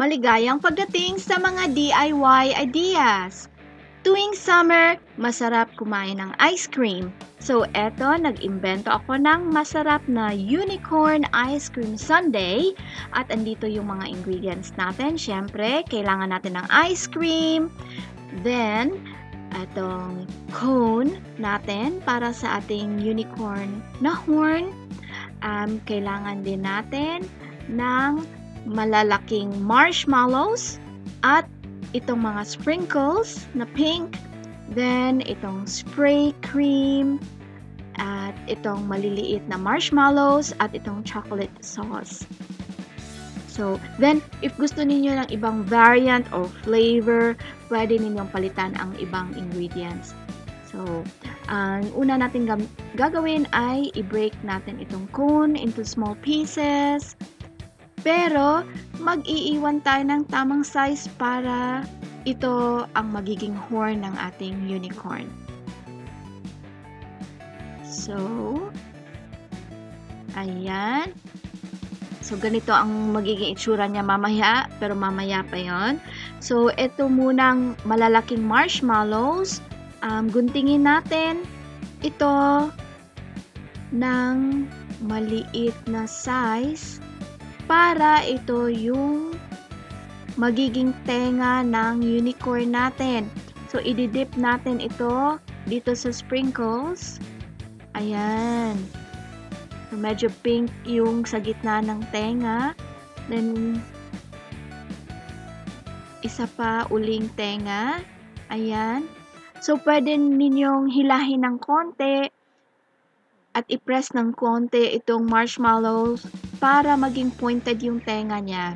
Maligayang pagdating sa mga DIY ideas. Tuwing summer, masarap kumain ng ice cream. So eto, nag-imbento ako ng masarap na unicorn ice cream sundae. At andito yung mga ingredients natin. Siyempre, kailangan natin ng ice cream. Then, itong cone natin para sa ating unicorn na horn. Kailangan din natin ng malalaking marshmallows at itong mga sprinkles na pink, then itong spray cream, at itong maliliit na marshmallows, at itong chocolate sauce. So, then, if gusto ninyo ng ibang variant or flavor, pwede ninyong palitan ang ibang ingredients. So, ang una natin gagawin ay i-break natin itong cone into small pieces. Pero, mag-iiwan tayo ng tamang size para ito ang magiging horn ng ating unicorn. So, ayan. So, ganito ang magiging itsura niya mamaya, pero mamaya pa yon. So, ito munang malalaking marshmallows. Guntingin natin ito ng maliit na size para ito yung magiging tenga ng unicorn natin. So, ididip natin ito dito sa sprinkles. Ayan. So, medyo pink yung sa gitna ng tenga. Then, isa pa uling tenga. Ayan. So, pwede ninyong hilahin ng konti at i-press ng konti itong marshmallows para maging pointed yung tenga niya.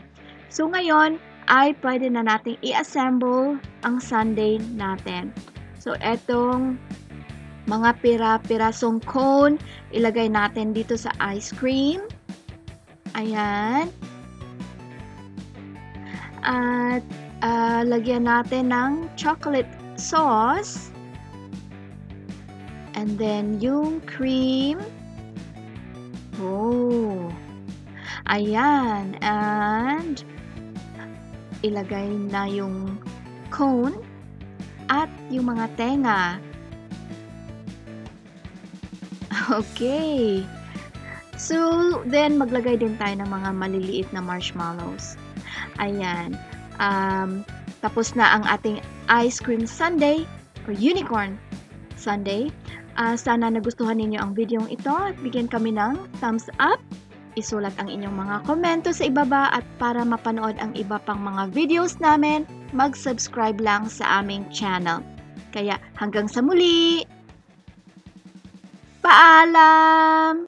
So, ngayon ay pwede na nating i-assemble ang sundae natin. So, etong mga pira-pirasong cone, ilagay natin dito sa ice cream. Ayan. At lagyan natin ng chocolate sauce. And then, yung cream. Oh. Ayan. And, ilagay na yung cone at yung mga tenga. Okay. So, then, maglagay din tayo ng mga maliliit na marshmallows. Ayan. Tapos na ang ating ice cream sundae or unicorn sundae. Sana nagustuhan ninyo ang video ito at bigyan kami ng thumbs up. Isulat ang inyong mga komento sa ibaba at para mapanood ang iba pang mga videos namin, mag-subscribe lang sa aming channel. Kaya hanggang sa muli! Paalam!